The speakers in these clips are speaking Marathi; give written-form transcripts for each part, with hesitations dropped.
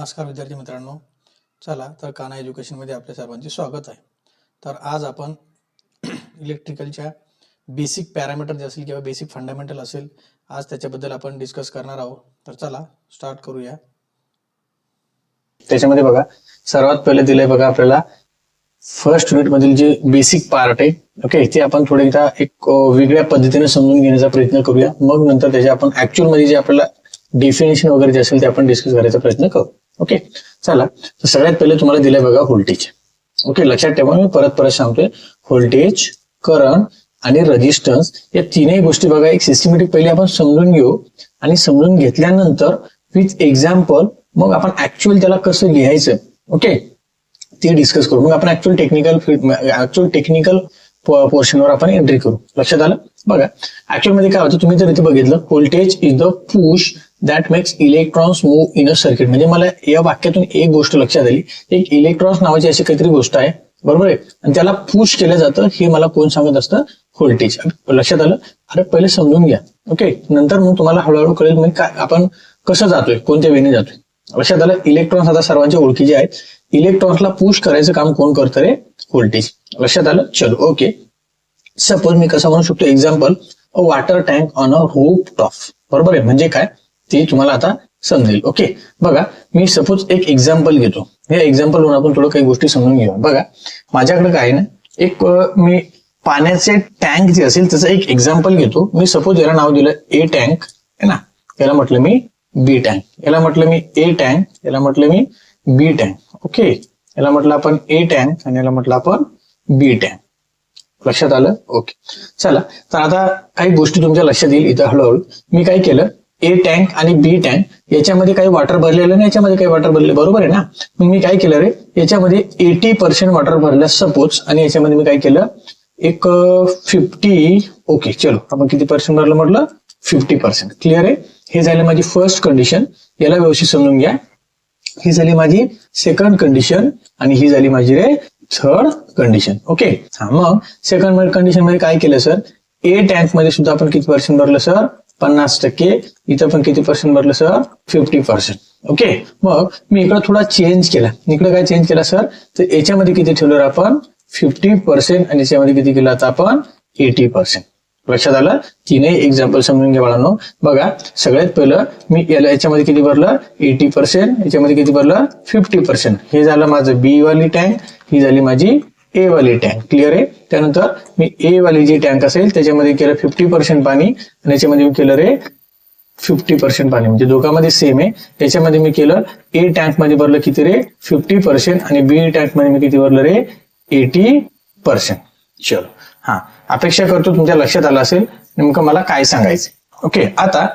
नमस्कार विद्यार्थी मित्रांनो, चला तर कान्हा एज्युकेशनमध्ये आपल्या सर्वांचे स्वागत आहे. तर आज आपण इलेक्ट्रिकलच्या बेसिक पॅरामीटर जे असेल किंवा बेसिक फंडामेंटल असेल, आज त्याच्याबद्दल आपण डिस्कस करणार आहोत. तर चला स्टार्ट करूया. त्याच्यामध्ये बघा, सर्वात पहिले दिलंय बघा आपल्याला फर्स्ट युनिट मधील जे बेसिक पार्ट आहे, ओके, ते आपण थोडेदा एक वेगळ्या पद्धतीने समजून घेण्याचा प्रयत्न करूया. मग नंतर त्याचे आपण ऍक्च्युअल मध्ये जे आपल्याला डेफिनेशन वगैरे जे असेल ते आपण डिस्कस करायचा प्रयत्न करू. ओके, चला. तर सगळ्यात पहिले तुम्हाला दिलंय बघा व्होल्टेज. ओके, लक्षात ठेवा, मी परत सांगतोय, व्होल्टेज, करंट आणि रेजिस्टन्स या तीनही गोष्टी बघा एक सिस्टमॅटिक पहिले आपण समजून घेऊ आणि समजून घेतल्यानंतर विथ एक्झाम्पल मग आपण ऍक्च्युअल त्याला कसं लिहायचं, ओके, ते डिस्कस करू. मग आपण ऍक्च्युअल टेक्निकल पोर्शनवर आपण एंट्री करू. लक्षात आलं? बघा, ऍक्च्युअल मध्ये काय होतं, तुम्ही जर इथे बघितलं, voltage is the push that makes electrons move in a circuit. म्हणजे मला या वाक्यातून एक गोष्ट लक्षात आली, एक इलेक्ट्रॉन्स नावाची अशी काहीतरी गोष्ट आहे, बरोबर आहे, आणि त्याला पुश केलं जातं, हे मला कोण सांगत असतं? व्होल्टेज. लक्षात आलं? अरे पहिले समजून घ्या, ओके, नंतर मग तुम्हाला हळूहळू कळेल म्हणजे काय आपण कसं जातोय, कोणत्या वेने जातोय. लक्षात आलं? इलेक्ट्रॉन्स आता सर्वांच्या ओळखीचे आहेत. इलेक्ट्रॉन्सला पुश करायचं काम कोण करतं रे? व्होल्टेज. लक्षात आलं? चलो, ओके. सपोज मी कसं म्हणू शकतो, example, a water tank on a roof top. बरोबर आहे, म्हणजे काय ते तुम्हाला आता समजेल. ओके, बघा, मी सपोज एक एक्झाम्पल घेतो. या एक्झाम्पल वरून आपण थोडं काही गोष्टी समजून घेऊ. बघा, माझ्याकडे काय ना, एक मी पाण्याचे टँक जे असेल त्याचं एक एक्झाम्पल घेतो. मी सपोज याला नाव दिलं ए टँक आहे ना, याला म्हटलं मी बी टँक, याला म्हटलं मी ए टँक, याला म्हटलं मी बी टँक. ओके, याला म्हटलं आपण ए टँक आणि याला म्हटलं आपण बी टँक. लक्षात आलं? ओके, चला. तर आता काही गोष्टी तुमच्या लक्षात येईल इथं हळूहळू. मी काय केलं, ए टँक आणि बी टँक याच्यामध्ये काही वॉटर भरलेलं नाही, याच्यामध्ये काही वॉटर भरले, बरोबर आहे ना. मग मी काय केलं रे, याच्यामध्ये 80% वॉटर भरलं सपोज, आणि याच्यामध्ये मी काय केलं, एक 50, ओके, चलो, आपण किती पर्सेंट भरलं म्हटलं? 50%. क्लिअर आहे? हे झालं माझी फर्स्ट कंडिशन. याला व्यवस्थित समजून घ्या. ही झाली माझी सेकंड कंडिशन आणि ही झाली माझी रे थर्ड कंडिशन. ओके, हा. मग सेकंड कंडिशन मध्ये काय केलं सर, ए टँक मध्ये सुद्धा आपण किती पर्सेंट भरलं सर? 50%. इथं पण किती पर्सेंट भरलं सर? 50%. ओके, मग मी इकडं थोडा चेंज केला. इकडे काय चेंज केला सर? तर याच्यामध्ये किती ठेवलं आपण? 50% आणि याच्यामध्ये किती केलं आता आपण? 80%. लक्षात आलं? तीनही एक्झाम्पल समजून घ्या बाळांनो. बघा, सगळ्यात पहिलं मी याच्यामध्ये किती भरलं? 80%. याच्यामध्ये किती भरलं? 50%. हे झालं माझं बी वाली टँक, ही झाली माझी ए वाली टँक. क्लिअर आहे? त्यानंतर मी ए वाली जी टँक असेल त्याच्यामध्ये केलं 50% पाणी आणि याच्यामध्ये मी केलं रे 50% पाणी, म्हणजे दोघांमध्ये सेम आहे. याच्यामध्ये मी केलं ए टँक मध्ये भरलं किती रे? 50% आणि बी टँक मध्ये मी किती भरलं रे? 80%. चलो, हा. अपेक्षा करतो तुमच्या लक्षात आलं असेल नेमकं मला काय सांगायचं. ओके, आता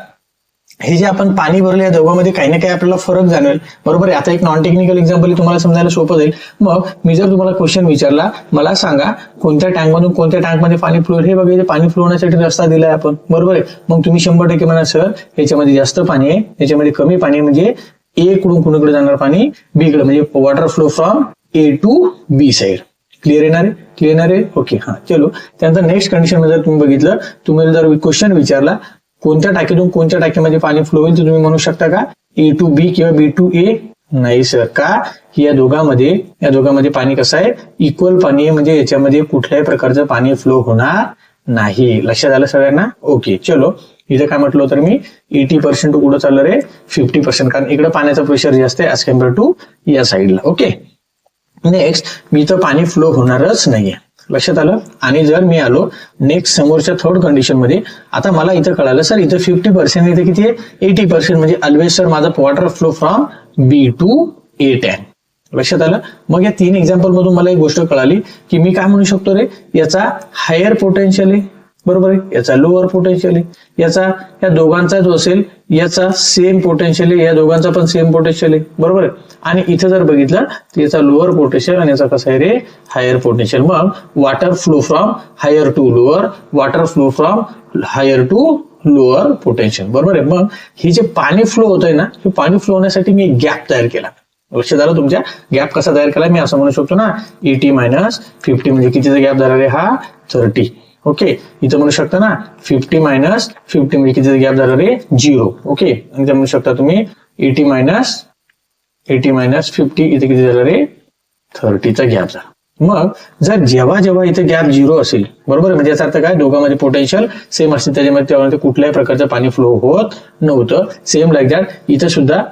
हे जे आपण पाणी भरलं या दोघांमध्ये काही ना काही आपल्याला फरक जाणवेल, बरोबर आहे. आता एक नॉन टेक्निकल एक्झाम्पल तुम्हाला समजायला सोपं जाईल. मग मी जर तुम्हाला क्वेश्चन विचारला, मला सांगा कोणत्या टँकमधून कोणत्या टँकमध्ये पाणी फ्लो, हे बघा, इथे पाणी फ्लो होण्यासाठी रस्ता दिलाय आपण, बरोबर आहे. मग तुम्ही 100% म्हणा सर याच्यामध्ये जास्त पाणी आहे, याच्यामध्ये कमी पाणी आहे, म्हणजे ए कडून कुणीकडे जाणार पाणी? बी कडे, म्हणजे water flow from A to B side. Clear येणार आहे? क्लिअर येणार आहे? ओके, हा. चलो, त्यानंतर नेक्स्ट कंडिशन मध्ये जर तुम्ही बघितलं, तुम्हाला जर क्वेश्चन विचारला कोणत्या टाकीतून कोणत्या टाकीमध्ये पाणी फ्लो होईल, तर तुम्ही म्हणू शकता का ए टू बी किंवा बी टू ए? नाही सर. का? की या दोघांमध्ये पाणी कसं आहे? इक्वल पाणी आहे, म्हणजे याच्यामध्ये कुठल्याही प्रकारचं पाणी फ्लो होणार नाही. लक्षात आलं सगळ्यांना? ओके, चलो. इथं काय म्हटलं तर मी 80% कुठं चाललं रे? 50%, कारण इकडे पाण्याचं प्रेशर जास्त आहे ऍज कम्पेअर टू या साईडला. ओके, नेक्स्ट, मी तर पाणी फ्लो होणारच नाहीये. लक्षात आलं? आणि जर मी आलो नेक्स्ट समोरच्या थर्ड कंडिशन मध्ये, आता मला इथं कळालं सर इथं 50%, इथे किती आहे? 80%, म्हणजे ऑलवेज सर माझा water flow from B to A tank. लक्षात आलं? मग या तीन एक्झाम्पल मधून मला एक गोष्ट कळाली की मी काय म्हणू शकतो रे, याचा हायर पोटेन्शियल आहे, बरोबर आहे, याचा लोअर पोटेन्शियल आहे, याचा या दोघांचा जो असेल याचा सेम पोटेन्शियल आहे, या दोघांचा पण सेम पोटेन्शियल आहे, बरोबर आहे. आणि इथं जर बघितलं तर याचा लोअर पोटेन्शियल आणि याचा कसा आहे रे? Higher potential. मग water flow from higher to lower, water flow from higher to lower potential, बरोबर आहे. मग हे जे पाणी फ्लो होतंय ना, हे पाणी फ्लो होण्यासाठी मी गॅप तयार केला. लक्षात आलं तुमच्या? गॅप कसा तयार केला? मी असं म्हणू शकतो ना, 80 - 50, म्हणजे कितीचा गॅप झाला रे हा? 30. ओके, इथं म्हणू शकता ना 50 - 50 म्हणजे किती गॅप झाला रे? 0. ओके, आणि म्हणू शकता तुम्ही 80 - 80 मायनस 50 इथे किती झालं रे 30चा गॅप झाला. मग जर जेव्हा जेव्हा इथे गॅप 0 असेल, बरोबर, म्हणजे याचा अर्थ काय, दोघांमध्ये पोटेन्शियल सेम असते, त्याच्यामध्ये तेव्हा कुठल्याही प्रकारचं पाणी फ्लो होत नव्हतं. सेम लाईक दॅट इथं सुद्धा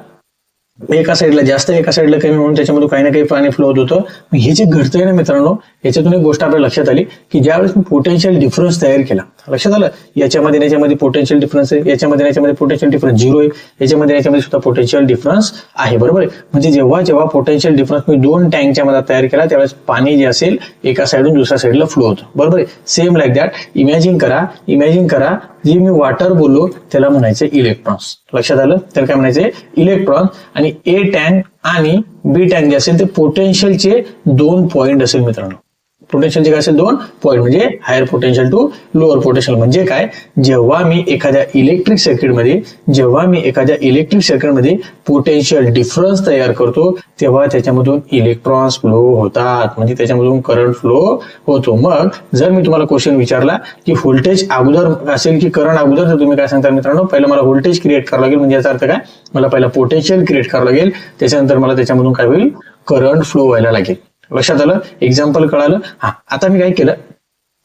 एका साईडला जास्त एका साईडला कमी म्हणून त्याच्यामध्ये काही ना काही पाणी फ्लो होत होतं. हे जे घडतंय ना मित्रांनो, याच्यातून एक गोष्ट आपल्या लक्षात आली की ज्यावेळेस मी पोटेन्शियल डिफरन्स तयार केला, लक्षात आलं, याच्यामध्ये पोटेन्शियल डिफरन्स आहे, याच्यामध्ये पोटेन्शियल डिफरन्स 0 आहे, याच्यामध्ये सुद्धा पोटेन्शियल डिफरन्स आहे, बरोबर आहे. म्हणजे जेव्हा जेव्हा पोटेन्शियल डिफरन्स मी 2 टँकच्या मध्ये तयार केला त्यावेळेस पाणी जे असेल एका साईडून दुसऱ्या साईडला फ्लो होतं, बरोबर आहे. सेम लाईक दॅट इमॅजिन करा जे मी वॉटर बोललो त्याला म्हणायचं इलेक्ट्रॉन्स. लक्षात आलं, त्याला काय म्हणायचं इलेक्ट्रॉन. आणि ए टँक आणि बी टँक जे असेल ते पोटेन्शियलचे 2 पॉईंट असेल मित्रांनो. पोटेन्शियलचे काय असेल 2 पॉईंट, म्हणजे higher potential to lower potential. म्हणजे काय, जेव्हा मी एखाद्या इलेक्ट्रिक सर्किटमध्ये पोटेन्शियल डिफरन्स तयार करतो तेव्हा त्याच्यामधून इलेक्ट्रॉन्स फ्लो होतात, म्हणजे त्याच्यामधून करंट फ्लो होतो. मग जर मी तुम्हाला क्वेश्चन विचारला की व्होल्टेज अगोदर असेल की करंट अगोदर, तर तुम्ही काय सांगता मित्रांनो, पहिलं मला व्होल्टेज क्रिएट करावं लागेल. म्हणजे याचा अर्थ काय, मला पहिला पोटेन्शियल क्रिएट करावं लागेल, त्याच्यानंतर मला त्याच्यामधून काय होईल, करंट फ्लो व्हायला लागेल. लक्षात आलं, एक्झाम्पल कळालं. आता मी काय केलं,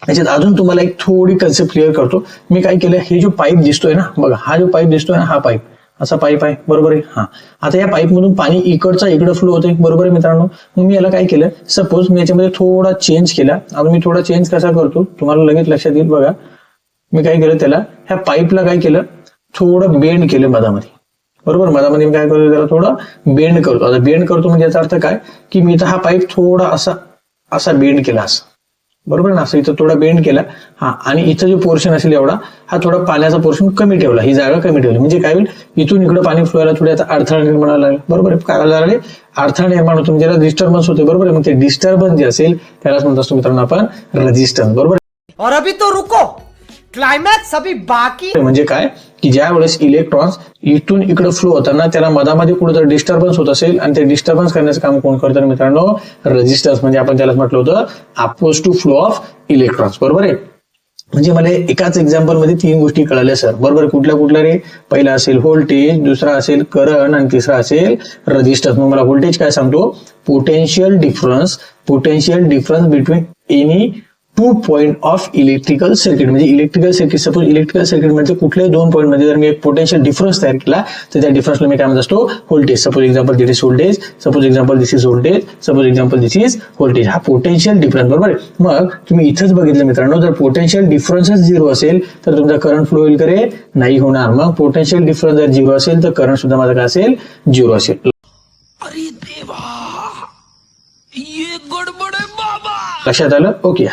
याच्यात अजून तुम्हाला एक थोडी कन्सेप्ट क्लिअर करतो. मी काय केलं, हे जो पाईप दिसतोय ना, बघा हा जो पाईप दिसतोय ना, हा पाईप असा पाईप आहे, बरोबर आहे. आता या पाईप मधून पाणी इकडं फ्लो होतंय, बरोबर आहे मित्रांनो. मग मी याला काय केलं, सपोज मी याच्यामध्ये थोडा चेंज केला. आता मी थोडा चेंज कसा करतो तुम्हाला लगेच लक्षात येईल. बघा मी काय केलं, त्याला ह्या पाईपला काय केलं, थोडं बेंड केलं मधामध्ये, बरोबर. मधामध्ये मी काय करतो, त्याला थोडं बेंड करतो. आता बेंड करतो म्हणजे याचा अर्थ काय की मी इथं हा पाईप थोडा असा बेंड केला, असं, बरोबर ना, असं इथं थोडा बेंड केला. आणि इथं जो पोर्शन असेल एवढा, हा थोडा पाण्याचा पोर्शन कमी ठेवला, ही जागा कमी ठेवली. म्हणजे काय होईल, इथून इकडे पाणी फ्लो व्हायला थोडा अडथळा निर्माण व्हायला लागेल, बरोबर आहे. काय व्हायला लागले, अडथळा निर्माण होतो, म्हणजे डिस्टर्बन्स होते, बरोबर आहे. मग ते डिस्टर्बन्स जे असेल त्यालाच म्हणत असतो मित्रांनो आपण रेजिस्टन्स, बरोबर. और अभी तो रुको, क्लायमॅक्स अभी बाकी. म्हणजे काय की ज्या वेळेस इलेक्ट्रॉन्स इथून इकडे फ्लो होताना त्याला मधामध्ये कुठेतरी डिस्टर्बन्स होत असेल आणि ते डिस्टर्बन्स करण्याचं काम कोण करतं मित्रांनो, रेजिस्टन्स. म्हणजे आपण त्याला म्हटलं होतं oppose to flow of electrons, बरोबर आहे. म्हणजे मला एकाच एक्झाम्पल मध्ये 3 गोष्टी कळाल्या सर, बरोबर. कुठल्या रे, पहिला असेल व्होल्टेज, दुसरा असेल करंट आणि तिसरा असेल रेजिस्टन्स. मग मला व्होल्टेज काय सांगतो, potential difference between any 2 point of electrical circuit. म्हणजे इलेक्ट्रिकल सर्किट म्हणजे कुठल्याही 2 पॉईंट मध्ये जर मी एक पोटेन्शियल डिफरन्स तयार केला तर त्या डिफरन्सला मी काय म्हणत असतो, voltage. Suppose example this is voltage, suppose example this is voltage, suppose example this is voltage. हा पोटेन्शियल डिफरन्स, बरोबर आहे. मग तुम्ही इथंच बघितलं मित्रांनो, जर पोटेन्शियल डिफरन्सच 0 असेल तर तुमचा करंट फ्लो होईल करे, नाही होणार. मग पोटेन्शियल डिफरन्स जर 0 असेल तर करंट सुद्धा माझा काय असेल, 0 असेल. अरे देवा, ये गडबड आहे बाबा. लक्षात आलं, ओके.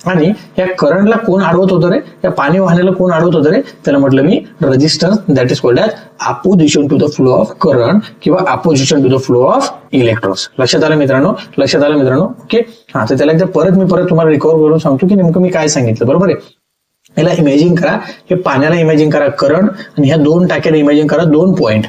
आणि या करंटला कोण अडवत होतं रे, या पाणी वाहण्याला कोण अडवत होतं रे, त्याला म्हटलं मी resistance, that is called as opposition to the flow of current किंवा opposition to the flow of electrons. लक्षात आलं मित्रांनो, ओके. तर त्याला एकदा परत तुम्हाला रिकव्हर करून सांगतो की नेमकं मी काय सांगितलं, बरोबर आहे. याला इमॅजिन करा, हे पाण्याला इमॅजिन करा करंट, आणि ह्या 2 टाक्याला इमॅजिन करा 2 पॉईंट,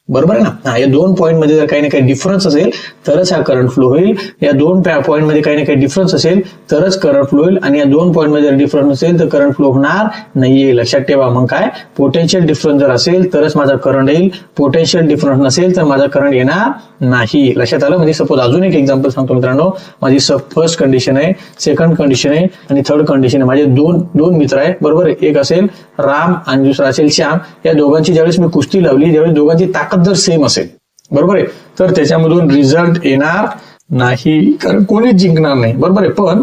बरोबर आहे ना. या 2 पॉईंट मध्ये जर काही ना काही डिफरन्स असेल तरच हा करंट फ्लो होईल. या 2 पॉईंट मध्ये काही ना काही डिफरन्स असेल तरच करंट फ्लो होईल. आणि या 2 पॉईंट मध्ये जर डिफरन्स असेल तर करंट फ्लो होणार नाहीये, लक्षात ठेवा. मग काय, पोटेन्शियल डिफरन्स जर असेल तरच माझा करंट येईल, पोटेन्शियल डिफरन्स नसेल तर माझा करंट येणार नाही. लक्षात आलं. म्हणजे सपोज अजून एक एक्झाम्पल सांगतो मित्रांनो. माझी फर्स्ट कंडिशन आहे, सेकंड कंडिशन आहे आणि थर्ड कंडिशन आहे. माझे दोन मित्र आहे, बरोबर आहे. एक असेल राम आणि दुसरा असेल श्याम. या दोघांची ज्यावेळेस मी कुस्ती लावली, ज्यावेळेस दोघांची ताकद जर सेम असेल, बरोबर आहे, तर त्याच्यामधून रिझल्ट येणार नाही, कारण कोणीच जिंकणार नाही, बरोबर आहे. पण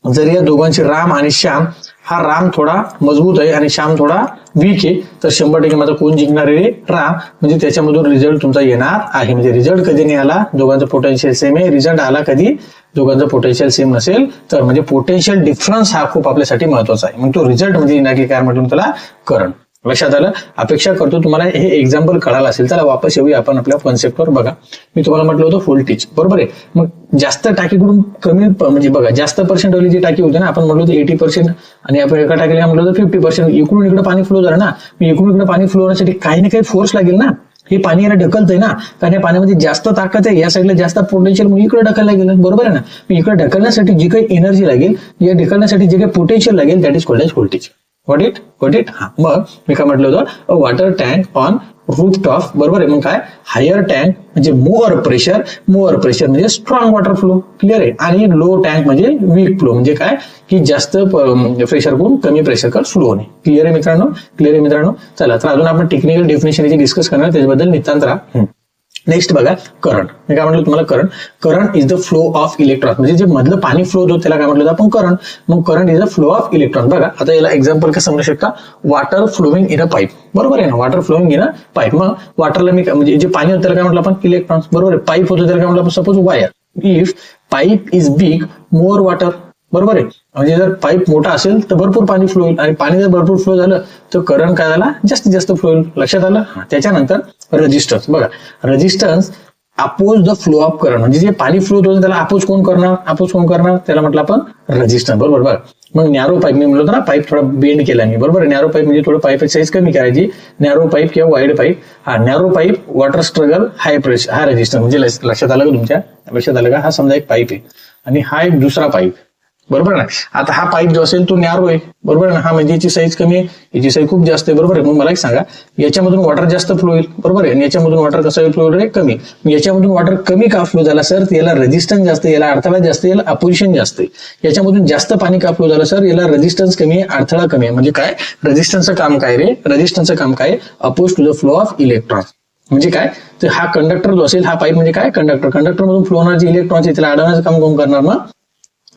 जर या दोघांचे राम आणि श्याम, हा राम थोडा मजबूत आहे आणि श्याम थोडा वीक आहे, तर 100% माझा कोण जिंकणार आहे, राम. म्हणजे त्याच्यामधून रिझल्ट तुमचा येणार आहे. म्हणजे रिझल्ट कधी नाही आला, दोघांचा पोटेन्शियल सेम आहे. रिझल्ट आला कधी, दोघांचा पोटेन्शियल सेम नसेल तर. म्हणजे पोटेन्शियल डिफरन्स हा खूप आपल्यासाठी महत्वाचा आहे. मग तो रिझल्ट म्हणजे येणार की काय म्हटलं त्याला, करंट. लक्षात आलं. अपेक्षा करतो तुम्हाला हे एक्झाम्पल कळालं असेल. चला वापस येऊया आपण आपल्या कॉन्सेप्टवर. बघा, मी तुम्हाला म्हटलं होतं व्होल्टेज, बरोबर आहे. मग जास्त टाकीकडून कमी, म्हणजे बघा जास्त पर्सेंट वाली जी टाकी होती ना, आपण म्हटलं होतं 80% आणि आपण एका टाकीला म्हटलं होतं 50%. इकडून इकडे पाणी फ्लो झालं ना, इकडून इकडे पाणी फ्लो होण्यासाठी काही ना काही फोर्स लागेल ना. हे पाणी याला ढकलतंय ना, कारण या पाण्यामध्ये जास्त ताकद आहे, या साईडला जास्त पोटेन्शियल, म्हणून इकडे ढकलला गेलं, बरोबर आहे ना. इकडे ढकलण्यासाठी जी काही एनर्जी लागेल, या ढकलण्यासाठी जे काही पोटेन्शियल लागेल, that is called as voltage. Got it? मग मी काय म्हटलं होतं, वॉटर टँक ऑन रूफटॉप, बरोबर आहे. मग काय हायर टँक म्हणजे मोअर प्रेशर म्हणजे स्ट्रॉंग वॉटर फ्लो, क्लिअर आहे. आणि लो टँक म्हणजे वीक फ्लो, म्हणजे काय की जास्त प्रेशर करून कमी प्रेशर कर फ्लो होणे. क्लिअर आहे मित्रांनो. चला तर अजून आपण टेक्निकल डेफिनेशन डिस्कस करणार, त्याच्याबद्दल नितांत राहा. नेक्स्ट बघा करंट. मी काय म्हटलं तुम्हाला, current is the flow of electron, म्हणजे जे मधलं पाणी फ्लो होतं त्याला काय म्हटलं आपण करंट. मग current is the flow of electron. बघा आता याला एक्झाम्पल कसं समजू शकता, water flowing in a pipe, बरोबर आहे ना, water flowing in a pipe. मग वॉटरला मी म्हणजे जे पाणी होतं त्याला काय म्हटलं आपण इलेक्ट्रॉन्स, बरोबर आहे. पाईप होतं त्याला काय म्हटलं आपण suppose wire. If pipe is big more water, बरोबर आहे. म्हणजे जर पाईप मोठा असेल तर भरपूर पाणी फ्लो होईल, आणि पाणी जर भरपूर फ्लो झालं तर करंट काय झाला, जास्तीत जास्त फ्लो होईल. लक्षात आलं. त्याच्यानंतर रेजिस्टन्स. बघा resistance oppose the flow of current, म्हणजे जे पाणी फ्लो होतं त्याला अपोज कोण करणार, त्याला म्हटलं आपण रेजिस्टन्स, बरोबर. बघा मग नॅरो पाईप, मी म्हणलो होतो ना पाईप थोडा बेंड केला मी, बरोबर. नॅरो पाईप म्हणजे थोडं पाईप साईज कमी करायची, नॅरो पाईप किंवा वाईड पाईप. हा narrow pipe water struggle high pressure, हा रेजिस्टन्स. म्हणजे लक्षात आलं का तुमच्या, लक्षात आलं का. हा समजा एक पाईप आहे आणि हा एक दुसरा पाईप, बरोबर ना. आता हा पाईप जो असेल तो नॅरो आहे, बरोबर ना. हा म्हणजे याची साईज कमी आहे, याची साईज खूप जास्त आहे, बरोबर आहे. मग मला एक सांगा, याच्यामधून वॉटर जास्त फ्लो होईल, बरोबर आहे, आणि याच्यामधून वॉटर कसं फ्लो होईल कमी. याच्यामधून वॉटर कमी का फ्लो झाला सर, याला रेजिस्टन्स जास्त, याला अडथळा जास्त, याला अपोजिशन जास्त आहे. याच्यामधून जास्त पाणी का फ्लो झालं सर, याला रेजिस्टन्स कमी आहे, अडथळा कमी आहे. म्हणजे काय रेजिस्टन्सचं काम काय रे, रेजिस्टन्सचं काम काय, oppose to the flow of electron. म्हणजे काय तर हा कंडक्टर जो असेल, हा पाईप म्हणजे काय कंडक्टर मधून फ्लो होणारे जे इलेक्ट्रॉन्स आहे त्याला अडवण्याचं काम कोण करणार, मग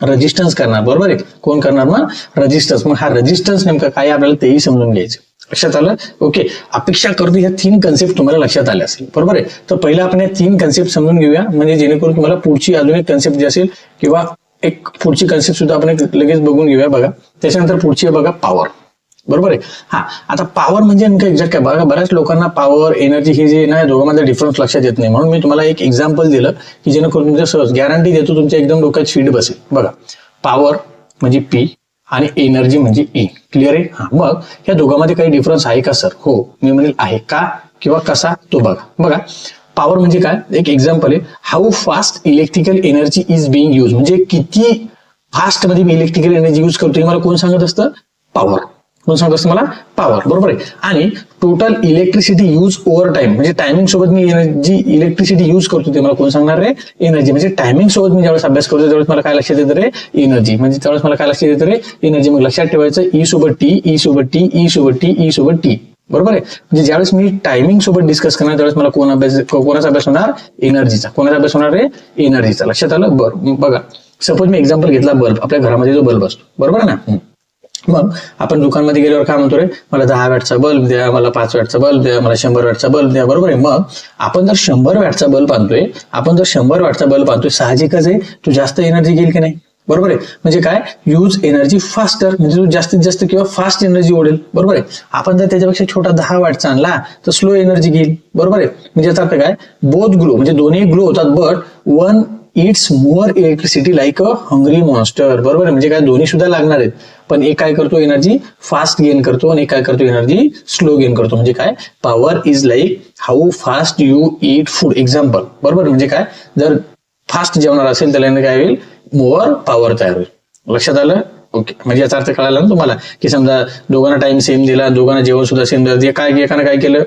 रेजिस्टन्स करणार, बरोबर आहे. कोण करणार, मग रेजिस्टन्स. मग हा रेजिस्टन्स नेमका काय आपल्याला तेही समजून घ्यायचं. लक्षात आलं. ओके, अपेक्षा करतो ह्या 3 कन्सेप्ट तुम्हाला लक्षात आल्या असेल, बरोबर आहे. तर पहिला आपण या 3 कन्सेप्ट समजून घेऊया, म्हणजे जेणेकरून तुम्हाला पुढची अजून एक कन्सेप्ट जी असेल किंवा एक पुढची कन्सेप्ट सुद्धा आपण लगेच बघून घेऊया. बघा त्याच्यानंतर पुढची आहे बघा पॉवर, बरोबर आहे. हा आता पॉवर म्हणजे नेमकं एक्झॅक्ट काय, बघा बऱ्याच लोकांना पॉवर एनर्जी हे जे ना दोघांमध्ये डिफरन्स लक्षात येत नाही, म्हणून मी तुम्हाला एक एक्झाम्पल दिलं की जेणेकरून तुमच्या सहज गॅरंटी देतो तुमच्या एकदम डोक्यात फीड बसेल. बघा पॉवर म्हणजे पी आणि एनर्जी म्हणजे ई, क्लिअर आहे. हा मग या दोघांमध्ये काही डिफरन्स आहे का सर, हो मी म्हणेल आहे. का किंवा कसा तो बघा. पॉवर म्हणजे काय, एक एक्झाम्पल आहे, how fast electrical energy is being use, म्हणजे किती फास्ट मध्ये मी इलेक्ट्रिकल एनर्जी यूज करतो हे मला कोण सांगत असतं, पॉवर. कोण सांगत असतं मला, पॉवर, बरोबर आहे. आणि total electricity use over time, म्हणजे टायमिंग सोबत मी जी इलेक्ट्रिसिटी यूज करतो ते मला कोण सांगणार रे, एनर्जी. म्हणजे टायमिंग सोबत मी ज्यावेळेस अभ्यास करतो त्यावेळेस मला काय लक्षात येतं रे, एनर्जी. म्हणजे त्यावेळेस मला काय लक्षात येतं रे, एनर्जी. मग लक्षात ठेवायचं ई सोबत टी, बरोबर आहे. म्हणजे ज्यावेळेस मी टायमिंग सोबत डिस्कस करणार त्यावेळेस मला कोणाचा अभ्यास होणार, एनर्जीचा. कोणाचा अभ्यास होणार रे, एनर्जीचा. लक्षात आलं. बरं बघा सपोज मी एक्झाम्पल घेतला बल्ब, आपल्या घरामध्ये जो बल्ब असतो, बरोबर ना. मग आपण दुकानमध्ये गेल्यावर काय म्हणतो रे, मला 10 वॅटचा बल्ब द्या, मला 5 वॅटचा बल्ब द्या, मला 100 वॅटचा बल्ब द्या, बरोबर आहे. मग आपण जर 100 वॅटचा बल्ब आणतोय, साहजिकच आहे तो जास्त एनर्जी घेईल की नाही, बरोबर आहे. म्हणजे काय, यूज एनर्जी फास्टर, म्हणजे तो जास्तीत जास्त किंवा फास्ट एनर्जी ओढेल, बरोबर आहे. आपण जर त्याच्यापेक्षा छोटा 10 वॅटचा आणला तर स्लो एनर्जी घेईल, बरोबर आहे. म्हणजे याचा अर्थ काय, बोथ ग्लो म्हणजे दोन्ही ग्लो होतात, but one it's more electricity like a hungry monster, बरोबर आहे. म्हणजे काय दोन्ही सुद्धा लागणार आहेत, पण एक काय करतो एनर्जी फास्ट गेन करतो आणि एक काय करतो एनर्जी स्लो गेन करतो. म्हणजे काय, power is like how fast you eat food, example, बरोबर. म्हणजे काय, जर फास्ट जेवणार असेल त्याला काय होईल, मोर पॉवर तयार होईल. लक्षात आलं. ओके, म्हणजे याचा अर्थ कळाला ना तुम्हाला, की समजा दोघांना टाइम सेम दिला, दोघांना जेवण सुद्धा सेम दिलं, काय एकानं काय केलं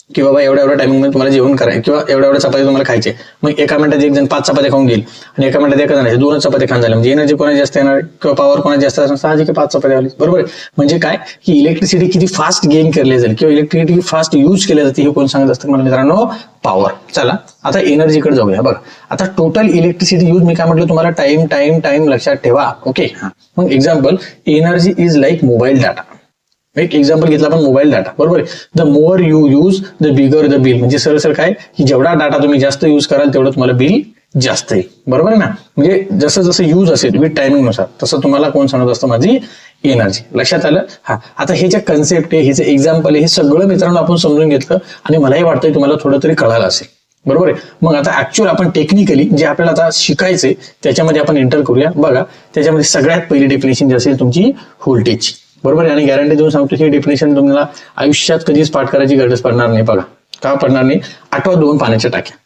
की बाबा एवढ्या टायमिंग मध्ये तुम्हाला जेवण करायचं किंवा एवढ्या चपाती तुम्हाला खायचे, मग एका मिनिटात एक जण 5 चपात्या खाऊन घेईल आणि एका मिनिटात एका जण 2 चपात्या खाऊन झाल्या, म्हणजे एनर्जी कोणाची जास्त येणार किंवा पॉवर कोणाची जास्त असणार, साहजिक 5 चपात्या आली, बरोबर आहे. म्हणजे काय की इलेक्ट्रिसिटी किती फास्ट गेन केली जाईल किंवा इलेक्ट्रिसिटी फास्ट यूज केली जाते हे कोण सांगत असतं मला मित्रांनो, पॉवर. चला आता एनर्जीकडे जाऊया. बघा आता टोटल इलेक्ट्रिसिटी यूज मी काय म्हटलं तुम्हाला, टाइम लक्षात ठेवा. ओके, हा मग example, energy is like mobile data. एक एक्झाम्पल घेतला आपण मोबाईल डाटा, बरोबर आहे. The more you use the bigger the bill, म्हणजे सरळ काय की जेवढा डाटा तुम्ही जास्त यूज कराल तेवढं तुम्हाला बिल जास्त येईल, बरोबर आहे ना. म्हणजे जसं जसं यूज असेल विथ टायमिंग नुसार तसं तुम्हाला कोण सांगत असतं, माझी एनर्जी. लक्षात आलं. हा आता हे जे कन्सेप्ट आहे, हे जे एक्झाम्पल आहे, हे सगळं मित्रांनो आपण समजून घेतलं आणि मलाही वाटतंय तुम्हाला थोडं तरी कळालं असेल, बरोबर आहे. मग आता ऍक्च्युअल आपण टेक्निकली जे आपल्याला आता शिकायचंय त्याच्यामध्ये आपण एंटर करूया. बघा त्याच्यामध्ये सगळ्यात पहिली डेफिनेशन जी असेल तुमची व्होल्टेजची, बरोबर आहे. आणि गॅरंटी देऊन सांगतो ही डेफिनेशन तुम्हाला आयुष्यात कधीच पाठ करायची गरज पडणार नाही. बघा का पडणार नाही, आठवा 2 पाण्याच्या टाक्या,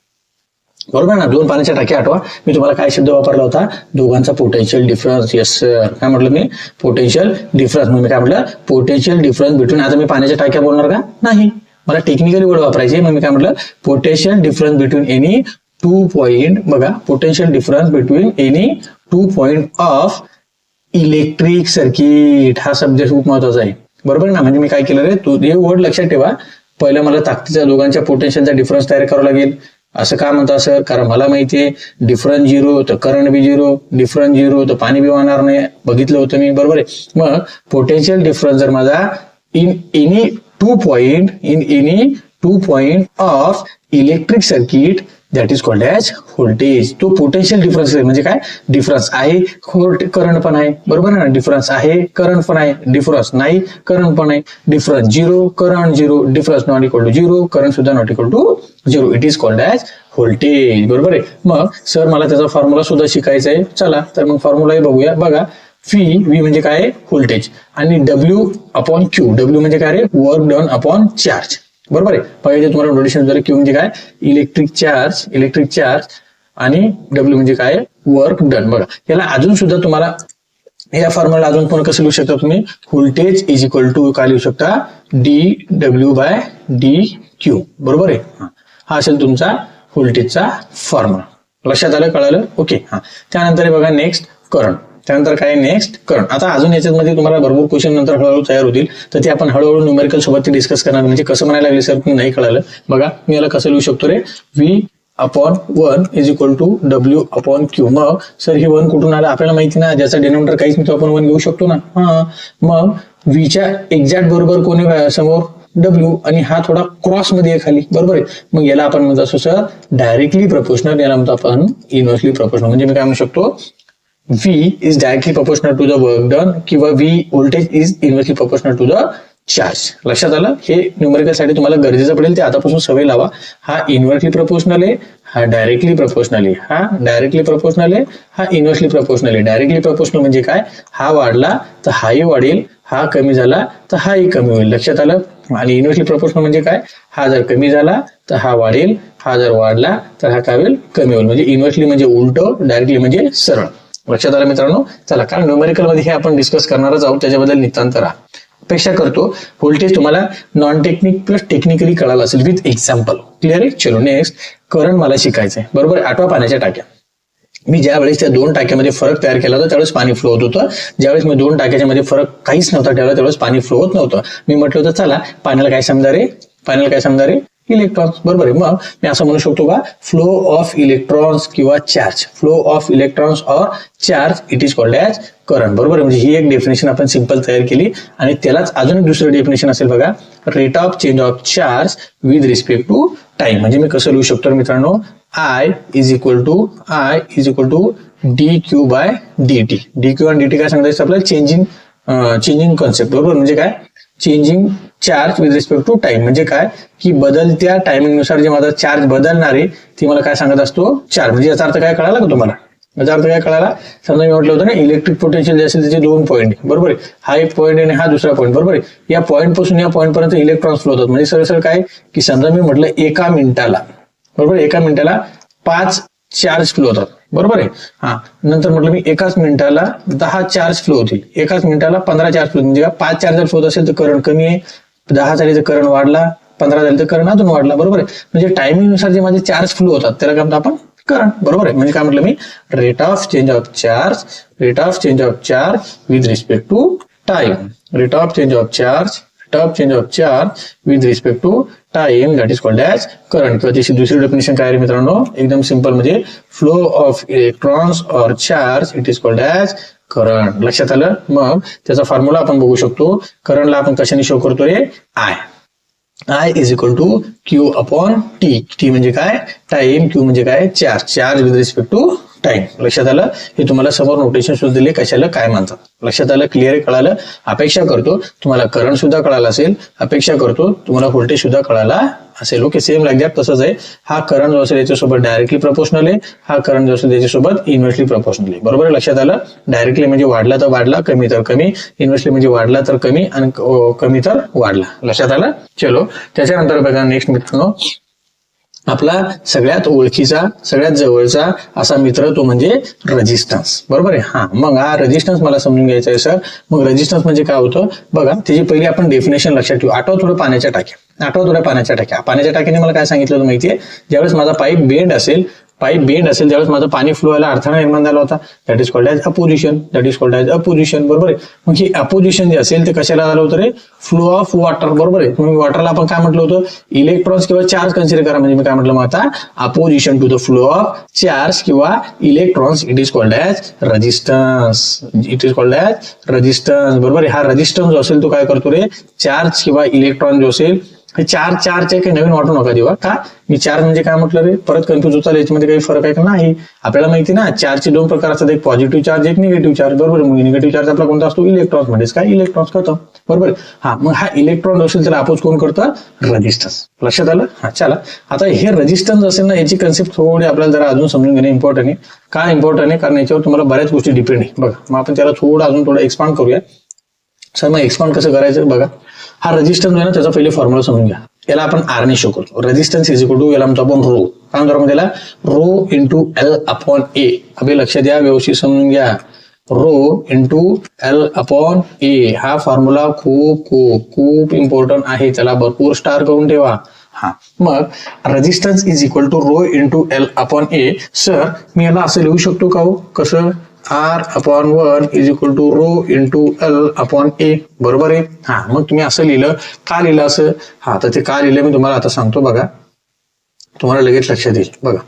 बरोबर ना. 2 पाण्याच्या टाक्या आठवा. मी तुम्हाला काय शब्द वापरला होता, दोघांचा पोटेन्शियल डिफरन्स. येस सर, काय म्हटलं मी, पोटेन्शियल डिफरन्स. मी काय म्हटलं, पोटेन्शियल डिफरन्स बिटवीन. आता मी पाण्याच्या टाक्या बोलणार का नाही, मला टेक्निकली वर्ड वापरायचे. मग मी काय म्हटलं, potential difference between any 2 point, बघा potential difference between any 2 point of electric circuit, हा सब्जेक्ट खूप महत्वाचा आहे. बरोबर ना. म्हणजे मी काय केलं रे, तू हे वर्ड लक्षात ठेवा. पहिलं मला ताकदीच्या दोघांच्या पोटेन्शियलचा डिफरन्स तयार करावा लागेल. असं का म्हणता सर, कारण मला माहितीये डिफरन्स 0 तर करंट बी 0, डिफरन्स 0 तर पाणी बी वाहणार नाही, बघितलं होतं मी. बरोबर आहे. मग पोटेन्शियल डिफरन्स जर माझा in any 2 point of electric circuit, that is called as voltage. तो पोटेन्शियल डिफरन्स म्हणजे काय, डिफरन्स आहे करंट पण आहे. बरोबर ना. डिफरन्स आहे करंट पण आहे, डिफरन्स नाही करंट पण आहे, difference 0 current 0, difference not equal to 0 current सुद्धा not equal to 0, it is called as voltage. बरोबर आहे. मग सर मला त्याचा फॉर्म्युला सुद्धा शिकायचा आहे. चला तर मग फॉर्म्युला बघूया. बघा व्ही म्हणजे काय, व्होल्टेज, आणि डब्ल्यू अपॉन क्यू. डब्ल्यू म्हणजे काय रे, वर्क डन अपॉन चार्ज. बरोबर आहे. बघायचे तुम्हाला नोटेशन जर क्यू म्हणजे काय, इलेक्ट्रिक चार्ज, आणि डब्ल्यू म्हणजे काय, वर्क डन. बघा याला अजून सुद्धा तुम्हाला या फॉर्म्युला अजून पण कसं लिहू शकता तुम्ही, व्होल्टेज इज इक्वल टू काय लिहू शकता, dw/dq. बरोबर आहे. हा असेल तुमचा व्होल्टेजचा फॉर्म्युला. लक्षात आलं, कळालं. ओके. हा त्यानंतर बघा नेक्स्ट करंट. त्यानंतर काय, नेक्स्ट करंट. आता अजून याच्यामध्ये तुम्हाला भरपूर क्वेश्चन नंतर हळूहळू तयार होतील, तर ते आपण हळूहळू न्यूमेरिकल सोबत डिस्कस करणार. म्हणजे कसं म्हणायला लागले सर नाही कळालं. बघा मी याला कसं लिहू शकतो रे, V upon 1 is equal to W upon Q. मग सर ही 1 कुठून आला आपल्याला माहिती ना, ज्याचा डिनोमिनेटर काहीच नाही तो आपण 1 घेऊ शकतो ना. मग व्हीच्या एक्झॅक्ट बरोबर कोणी समोर, W, आणि हा थोडा क्रॉस मध्ये आहे खाली. बरोबर आहे. मग याला आपण म्हणतो असं सर डायरेक्टली प्रपोर्शनल, याला म्हणतो आपण इन्व्हर्सली प्रपोर्शनल. म्हणजे मी काय म्हणू शकतो, V is directly proportional to the work done, किंवा V voltage is inversely proportional to the charge. लक्षात आलं. हे न्यूमेरिकल साठी तुम्हाला गरजेचं पडेल, ते आतापासून सवय लावा. हा इन्व्हर्सली प्रपोर्शनल आहे, हा डायरेक्टली प्रपोर्शनल आहे, हा डायरेक्टली प्रपोर्शनल आहे, हा इन्व्हर्सली प्रपोर्शनल आहे. डायरेक्टली प्रपोर्शनल म्हणजे काय, हा वाढला तर हाही वाढेल, हा कमी झाला तर हाही कमी होईल. लक्षात आलं. आणि इन्व्हर्सली प्रपोर्शनल म्हणजे काय, हा जर कमी झाला तर हा वाढेल, हा जर वाढला तर हा काय होईल, कमी होईल. म्हणजे इन्व्हर्सली म्हणजे उलट, डायरेक्टली म्हणजे सरळ. लक्षात आलं मित्रांनो. चला, कारण न्यूमेरिकल मध्ये हे आपण डिस्कस करणारच आहोत, त्याच्याबद्दल नितांत राहा. अपेक्षा करतो व्होल्टेज तुम्हाला नॉन टेक्निक प्लस टेक्निकली कळालं असेल विथ एक्झाम्पल. क्लिअर आहे. चलो नेक्स्ट करंट मला शिकायचं आहे. बरोबर. आठवा पाण्याच्या टाक्या. मी ज्यावेळेस त्या 2 टाक्यामध्ये फरक तयार केला होता त्यावेळेस पाणी फ्लो होत होतं. ज्यावेळेस मी 2 टाक्याच्या मध्ये फरक काहीच नव्हता ठेवला त्यावेळेस पाणी फ्लो होत नव्हतं. मी म्हटलं होतं चला पाण्याला काय समजा रे, इलेक्ट्रॉन्स. बरोबर आहे. मग मी असं म्हणू शकतो का, फ्लो ऑफ इलेक्ट्रॉन्स किंवा charge, flow of electrons or charge, it is called as current. बरोबर आहे. म्हणजे ही एक डेफिनेशन आपण सिंपल तयार केली. आणि त्यालाच अजून एक दुसरं डेफिनेशन असेल बघा, rate of change of charge with respect to time. म्हणजे मी कसं लिहू शकतो मित्रांनो, I is equal to dq/dt. dq आणि dt काय सांगायचं आपल्याला, चेंजिंग कॉन्सेप्ट. बरोबर. म्हणजे काय, changing charge with respect to time. म्हणजे काय की बदलत्या टायमिंग नुसार जे माझा चार्ज बदलणार आहे ती मला काय सांगत असतो, चार्ज. म्हणजे याचा अर्थ काय कळाला का तुम्हाला, याचा अर्थ काय कळाला. समजा मी म्हटलं होतं ना, इलेक्ट्रिक पोटेन्शियल जे असेल त्याचे 2 पॉईंट. बरोबर आहे. हा एक पॉईंट आणि हा दुसरा पॉईंट. बरोबर आहे. या पॉईंट पासून या पॉईंट पर्यंत इलेक्ट्रॉन्स फ्लो होतात. म्हणजे सरळ काय की समजा मी म्हटलं एका मिनिटाला, बरोबर, एका मिनिटाला 5 चार्ज फ्लो होतात. बरोबर आहे. हा नंतर म्हटलं मी एकाच मिनिटाला 10 चार्ज फ्लो होतील, एकाच मिनिटाला 15 चार्ज फ्लो. म्हणजे 5 चार्ज फ्लो होत असेल तर करंट कमी आहे, 10 झाले तर करंट वाढला, 15 झाले तर करंट अजून वाढला. बरोबर आहे. म्हणजे टायमिंग नुसार जे माझे चार्ज फ्लो होतात त्याला काय म्हणतो आपण, करंट. बरोबर आहे. म्हणजे काय म्हटलं मी, rate of change of charge with respect to time. Rate of change of charge with respect to time, that is called as current. किंवा त्याची दुसरी डेफिनेशन काय आहे मित्रांनो, एकदम सिंपल, म्हणजे flow of electrons or charge, it is called as current. लक्षात आलं. मग त्याचा फॉर्म्युला आपण बघू शकतो. करंटला आपण कशाने शो करतो रे, I is equal to Q upon T. T म्हणजे काय, टाइम. Q म्हणजे काय, charge with respect to time. लक्षात आलं. हे तुम्हाला समोर नोटेशन सुद्धा दिले कशाला काय म्हणतात. लक्षात आलं, क्लिअर कळालं. अपेक्षा करतो तुम्हाला करंट सुद्धा कळाला असेल, अपेक्षा करतो तुम्हाला व्होल्टेज सुद्धा कळाला असेल. ओके. सेम लाईक दॅट तसंच आहे. हा करंट जो असेल याच्यासोबत डायरेक्टली प्रपोर्शनल आहे, हा करंट जो असेल त्याच्यासोबत इन्व्हर्सली प्रपोर्शनल आहे. बरोबर आहे. लक्षात आलं. डायरेक्टली म्हणजे वाढला तर वाढला, कमी तर कमी, इन्व्हर्सली म्हणजे वाढला तर कमी आणि कमी तर वाढला. लक्षात आलं. चलो त्याच्यानंतर बघा नेक्स्ट मित्रांनो, आपला सगळ्यात ओळखीचा सगळ्यात जवळचा असा मित्र तो म्हणजे रेजिस्टन्स. बरोबर आहे. हा मग हा रेजिस्टन्स मला समजून घ्यायचा आहे सर. मग रेजिस्टन्स म्हणजे काय होतं बघा, त्याची पहिली आपण डेफिनेशन लक्षात ठेवू. आठवा थोडं पाण्याच्या टाक्या. पाण्याच्या टाक्याने मला काय सांगितलं होतं माहितीये, ज्यावेळेस माझा पाईप बेंड असेल त्यावेळेस माझं पाणी फ्लो व्हायला अडथळा निर्माण झाला होता. That is called as opposition. बरोबर आहे. मग ही अपोजिशन जे असेल ते कशाला झालं होतं रे, फ्लो ऑफ वॉटर. बरोबर आहे. मग वॉटरला आपण काय म्हटलं होतं, इलेक्ट्रॉन्स किंवा चार्ज कन्सिडर करा. म्हणजे मी काय म्हटलं मग आता opposition to the flow of charge किंवा electrons, it is called as resistance. बरोबर आहे. हा रेजिस्टन्स जो असेल तो काय करतो रे, चार्ज किंवा इलेक्ट्रॉन जो असेल, चार्जचे काही नवीन वाटू नका देवा. का मी चार्ज म्हणजे काय म्हटलं रे, परत कन्फ्युज होता. याच्यामध्ये काही फरक आहे का नाही. आपल्याला माहिती ना, चार्जचे दोन प्रकार असतात, एक पॉझिटिव्ह चार्ज एक निगेटिव्ह चार्ज. बरोबर. मग निगेटिव्ह चार्ज आपला कोणता असतो, इलेक्ट्रॉन्स. म्हणजेच काय, इलेक्ट्रॉन्स करतो. बरोबर. हा मग हा इलेक्ट्रॉन असेल त्याला अपोज कोण करतं, रेजिस्टन्स. लक्षात आलं. हा चला, आता हे रेजिस्टन्स असेल ना, याची कन्सेप्ट थोडी आपल्याला जरा अजून समजून घेणे इम्पॉर्टंट आहे. का इम्पॉर्टंट आहे, कारण याच्यावर तुम्हाला बऱ्याच गोष्टी डिपेंड आहे. बघा मग आपण त्याला थोडं एक्सपांड करूया. सर मग एक्सपांड कसं करायचं बघा. हा रेजिस्टन्स आहे ना, त्याचा पहिले फॉर्म्युला समजून घ्या. याला आपण आर ने शो करतो. रेजिस्टन्स इज इक्वल टू, याला म्हणतो आपण रो. काय म्हणतो त्याला, रो इंटू एल अपॉन ए. अभि लक्ष द्या, व्यवस्थित समजून घ्या. रो इंटू एल अपॉन ए हा फॉर्म्युला खूप खूप खूप इम्पॉर्टंट आहे. त्याला भरपूर स्टार करून ठेवा. हा मग resistance is equal to rho into L upon A. Sir मी याला असं लिहू शकतो का हो, कसं, R upon 1 is equal to rho into L upon A. बरोबर आहे. हा मग तुम्ही असं लिहिलं, का लिहिलं असं, हा तर ते का लिहिलं मी तुम्हाला आता सांगतो. बघा तुम्हाला लगेच लक्षात येईल. बघा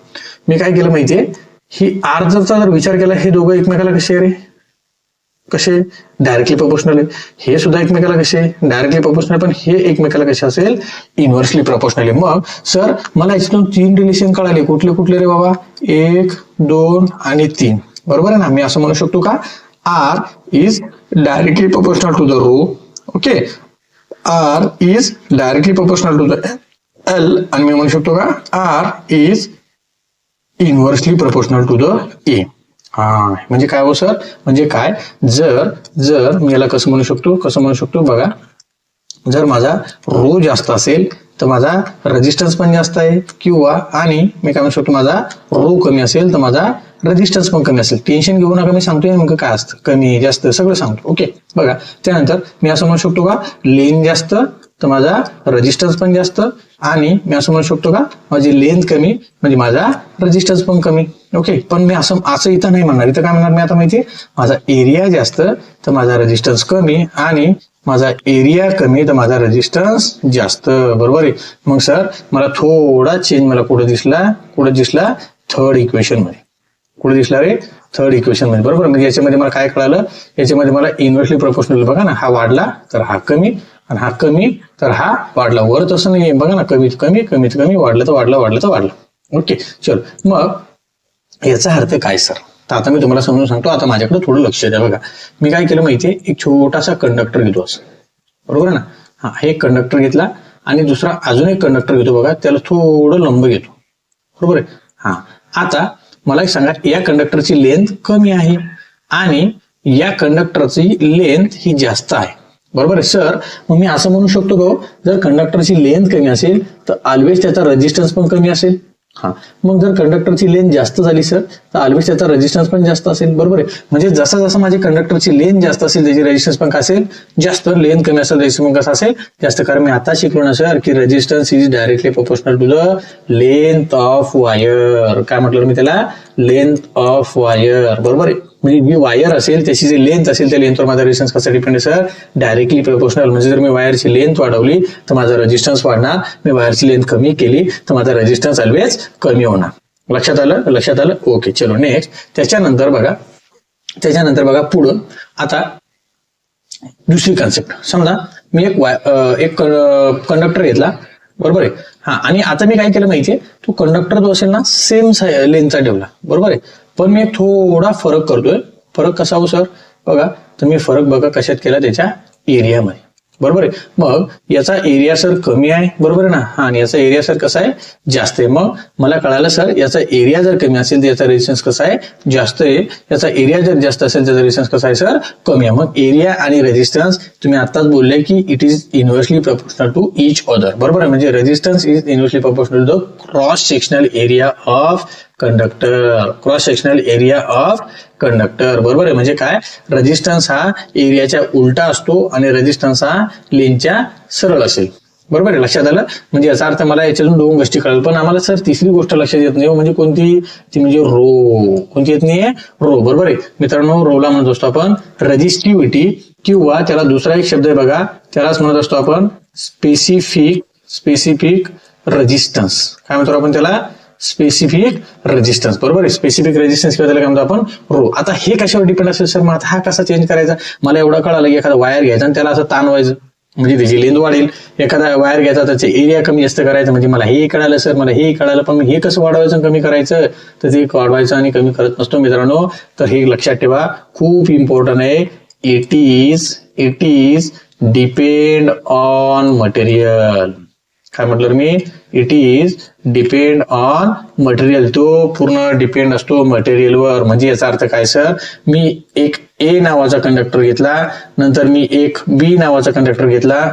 मी काय केलं माहितीये, ही आर जर विचार केला, हे दोघं एकमेकाला कसे रे, कसे डायरेक्टली प्रोपोर्शनल आहे. हे सुद्धा एकमेकाला कसे डायरेक्टली प्रोपोर्शनल, पण हे एकमेकाला कसे असेल, इन्व्हर्सली प्रोपोर्शनल आहे. मग सर मला याच्यातून 3 रिलेशन कळाले. कुठले कुठले रे बाबा, 1, 2 आणि 3. बरोबर आहे ना. मी असं म्हणू शकतो का, R is directly proportional to the rho. Okay, R is directly proportional to the L. आणि मी म्हणू शकतो का, R is inversely proportional to the A. हा म्हणजे काय हो सर, म्हणजे काय, जर मी याला कसं म्हणू शकतो बघा, जर माझा रो जास्त असेल तर माझा रेजिस्टन्स पण जास्त आहे, किंवा आणि मी काय म्हणू शकतो, माझा रो कमी असेल तर माझा रेजिस्टन्स पण कमी असेल. टेन्शन घेऊ नका, मी सांगतोय नेमकं काय असतं, कमी जास्त सगळं सांगतो. ओके बघा, त्यानंतर मी असं म्हणू शकतो का, लेन जास्त तर माझा रेजिस्टन्स पण जास्त, आणि मी असं म्हणू शकतो का, माझी लेंथ कमी म्हणजे माझा रेजिस्टन्स पण कमी. ओके, पण मी असं इथं नाही म्हणणार. इथं काय म्हणणार मी आता माहितीये, माझा एरिया जास्त तर माझा रेजिस्टन्स कमी, आणि माझा एरिया कमी तर माझा रेजिस्टन्स जास्त. बरोबर आहे. मग सर मला थोडा चेंज मला कुठे दिसला, थर्ड इक्वेशन मध्ये. कुठे दिसला रे, थर्ड इक्वेशन मध्ये. बरोबर. म्हणजे याच्यामध्ये मला काय कळालं, याच्यामध्ये मला इन्व्हर्सली प्रोपोर्शनल बघा ना, हा वाढला तर हा कमी, आणि हा कमी तर हा वाढला. वर तसं नाही बघा ना, कमीत कमी वाढलं तर वाढलं. ओके चल, मग याचा अर्थ काय सर, तर आता मी तुम्हाला समजून सांगतो. आता माझ्याकडे थोडं लक्ष द्या. बघा मी काय केलं माहितीये, एक छोटासा कंडक्टर घेतो असं. बरोबर ना. हा हे कंडक्टर घेतला, आणि दुसरा अजून एक कंडक्टर घेतो. बघा त्याला थोडं लंब घेतो. बरोबर आहे. हा आता मला एक सांगा, या कंडक्टरची लेंथ कमी आहे आणि या कंडक्टरची लेंथ ही जास्त आहे. बरोबर आहे सर. मग मी असं म्हणू शकतो का, जर कंडक्टरची लेंथ कमी असेल तर ऑलवेज त्याचा रेजिस्टन्स पण कमी असेल. हा मग जर कंडक्टरची लेंथ जास्त झाली सर तर ऑलवेज त्याचा रेजिस्टन्स पण जास्त असेल. बरोबर आहे. म्हणजे जसं माझी कंडक्टरची लेंथ जास्त असेल त्याची रेजिस्टन्स पण काय असेल, जास्त. लेंथ कमी असेल रेजिस्टन्स पण कसा असेल, जास्त. कारण मी आता शिकलो ना सर की resistance is directly proportional to the length of wire. काय म्हटलं मी त्याला, लेंथ ऑफ वायर. बरोबर आहे. म्हणजे जी वायर असेल त्याची जी लेंथ असेल त्या लेंथवर माझा रेजिस्टन्स कसा डिपेंड आहे सर, डायरेक्टली प्रोपोर्शनल. म्हणजे जर मी वायरची लेंथ वाढवली तर माझा रेजिस्टन्स वाढणार, मी वायरची लेंथ कमी केली तर माझा रेजिस्टन्स ऑलवेज कमी होणार. लक्षात आलं. ओके चलो नेक्स्ट. त्याच्यानंतर बघा पुढं आता दुसरी कन्सेप्ट. समजा मी एक कंडक्टर घेतला. बरोबर आहे. हा आणि आता मी काय केलं माहितीये, तो कंडक्टर जो असेल ना सेम लेंथचा ठेवला. बरोबर आहे. पण मी एक थोडा फरक करतोय. फरक कसा हो सर, बघा तर मी फरक बघा कशात केला, त्याच्या एरियामध्ये. बरोबर आहे. मग याचा एरिया सर कमी आहे, बरोबर आहे ना, हा, आणि याचा एरिया सर कसा आहे, जास्त आहे. मग मला कळालं सर याचा एरिया जर कमी असेल तर याचा रेजिस्टन्स कसा आहे, जास्त आहे. याचा एरिया जर जास्त असेल त्याचा रेजिस्टन्स कसा आहे सर, कमी आहे. मग एरिया आणि रेजिस्टन्स तुम्ही आताच बोलले की it is inversely proportional to each other, बरोबर आहे. म्हणजे resistance is inversely proportional to the cross sectional area of conductor, cross sectional area of conductor, बरोबर आहे. म्हणजे काय, रेजिस्टन्स हा एरियाच्या उलटा असतो आणि रेजिस्टन्स हा लेनच्या सरळ असेल, बरोबर आहे. लक्षात आलं. म्हणजे याचा अर्थ मला याच्यातून दोन गोष्टी कळाल. पण आम्हाला सर तिसरी गोष्ट लक्षात येत नाही, म्हणजे कोणती, ती म्हणजे रो. कोणती येत नाहीये, रो, बरोबर आहे. मित्रांनो, रोला म्हणत असतो आपण रेजिस्टिव्हिटी, किंवा त्याला दुसरा एक शब्द आहे बघा, त्यालाच म्हणत असतो आपण स्पेसिफिक रेजिस्टन्स. काय म्हणतो आपण त्याला, स्पेसिफिक रेजिस्टन्स, बरोबर आहे. स्पेसिफिक रेजिस्टन्स किंवा त्याला काय म्हणतो आपण, रो. आता हे कशावर डिपेंड असेल सर, मग आता हा कसा चेंज करायचा. मला एवढं कळालं की एखादा वायर घ्यायचा आणि त्याला असं ताणवायचं, म्हणजे त्याची लेंथ वाढेल. एखादा वायर घ्यायचा त्याचे एरिया कमी जास्त करायचं, म्हणजे मला हे कळालं सर, मला हे कळालं. पण हे कसं वाढवायचं कमी करायचं, तर ते वाढवायचं आणि कमी करत नसतो मित्रांनो. तर हे लक्षात ठेवा, खूप इम्पॉर्टंट आहे. It is depend on material. काय म्हटलं मी, it is depend on material. तो पूर्ण डिपेंड असतो मटेरियलवर. म्हणजे याचा अर्थ काय सर, मी एक ए नावाचा कंडक्टर घेतला, नंतर मी एक बी नावाचा कंडक्टर घेतला,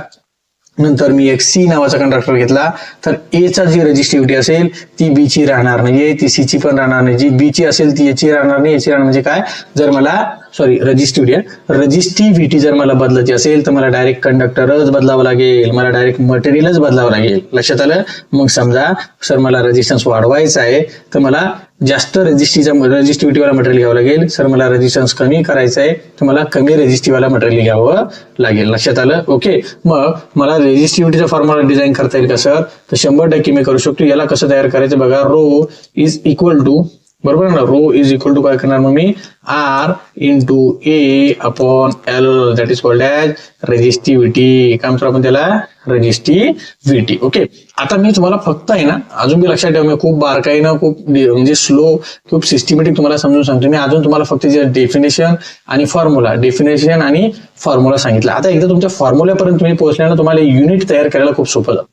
नंतर मी एक सी नावाचा कंडक्टर घेतला, तर ए चा जी रेजिस्टिव्हिटी असेल ती बी ची राहणार नाही, ती सी ची पण राहणार नाही. जी बी ची असेल ती याची राहणार नाही, याची राहणार. म्हणजे काय, जर मला रेजिस्टिव्हिटी जर मला बदलायची असेल तर मला डायरेक्ट कंडक्टरच बदलावं लागेल, मला डायरेक्ट मटेरियलच बदलावं लागेल. लक्षात आलं. मग समजा सर मला रेजिस्टन्स वाढवायचा आहे तर मला जास्त रेजिस्टिव्हिटीवाला मटेरियल घ्यावं लागेल. सर मला रेजिस्टन्स कमी करायचं आहे तर मला कमी रेजिस्टिव्हवाला मटेरियल घ्यावं लागेल. लक्षात आलं. ओके. मग मला रेजिस्टिव्हिटीचा फॉर्म्युला डिझाईन करता येईल का सर, तर 100% मी करू शकतो. याला कसं तयार करायचं बघा, रो इज इक्वल टू, बरोबर ना, रो इज इक्वल टू काय करणार मग मी, R into A upon L, that is called as resistivity. काय म्हणतो आपण त्याला, रेजिस्टिव्हिटी. ओके. आता मी तुम्हाला फक्त आहे ना, अजून मी लक्षात ठेवा, मी खूप बारकाईनं, खूप म्हणजे स्लो, खूप सिस्टमॅटिक तुम्हाला समजून सांगतो. मी अजून तुम्हाला फक्त जे डेफिनेशन आणि फॉर्म्युला सांगितलं. आता एकदा तुमच्या फॉर्म्युल्यापर्यंत तुम्ही पोहोचल्यानं तुम्हाला युनिट तयार करायला खूप सोपं जातं.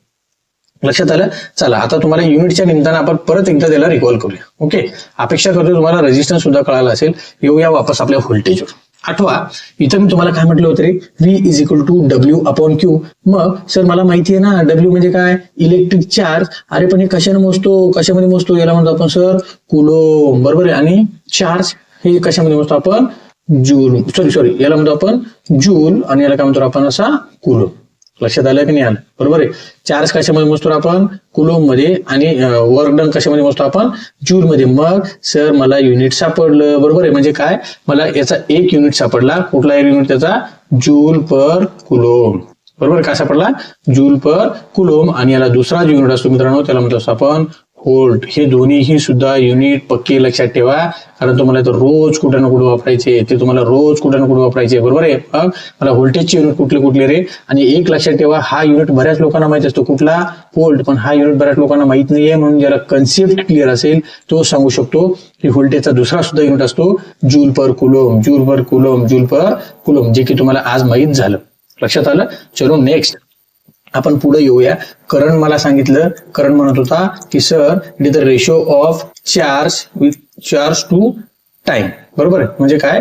लक्षात आलं. चला आता तुम्हाला युनिटच्या निमित्तानं आपण परत एकदा त्याला रिकॉल करूया. ओके. अपेक्षा करतो तुम्हाला रेजिस्टन्स सुद्धा कळाला असेल. येऊया वापस आपल्या व्होल्टेजवर. आठवा, इथं मी तुम्हाला काय म्हटलं होतं रे, V is equal to W upon Q. मग सर मला माहिती आहे ना, डब्ल्यू म्हणजे काय, इलेक्ट्रिक चार्ज. अरे पण हे कशाने मोजतो, कशामध्ये मोजतो, याला म्हणतो आपण सर कुलोम, बरोबर आहे. आणि चार्ज हे कशामध्ये मोजतो आपण, जूल, सॉरी याला म्हणतो आपण जूल, आणि याला काय म्हणतो आपण असा कुलोम. लक्षात आलं की नाही आलं, बरोबर आहे. चार्ज कशामध्ये मोजतो आपण, कुलोम मध्ये, आणि वर्क डन कशामध्ये मोजतो आपण, जूल मध्ये. मग सर मला युनिट सापडलं, बरोबर आहे. म्हणजे काय, मला याचा एक युनिट सापडला. कुठला एक युनिट त्याचा, जूल पर कुलोम, बरोबर. काय सापडला, जूल पर कुलोम. आणि याला दुसरा जो युनिट असतो मित्रांनो त्याला म्हणतो आपण व्होल्ट. हे दोन्हीही सुद्धा युनिट पक्के लक्षात ठेवा, कारण तुम्हाला तर रोज कुठं ना कुठं वापरायचे, ते तुम्हाला रोज कुठं ना कुठं वापरायचे, बरोबर आहे. मग मला व्होल्टेजचे युनिट कुठले रे, आणि एक लक्षात ठेवा, हा युनिट बऱ्याच लोकांना माहित असतो कुठला, व्होल्ट, पण हा युनिट बऱ्याच लोकांना माहित नाहीये. म्हणून ज्याला कन्सेप्ट क्लिअर असेल तो सांगू शकतो की व्होल्टेजचा दुसरा सुद्धा युनिट असतो जूल पर कुलोम, जूल पर कुलोम, जूल पर कुलोम, जे की तुम्हाला आज माहित झालं. लक्षात आलं. चलो नेक्स्ट आपण पुढे येऊया. करंट मला सांगितलं, करंट म्हणत होता की sir it is the ratio of charge to time, बरोबर आहे. म्हणजे काय,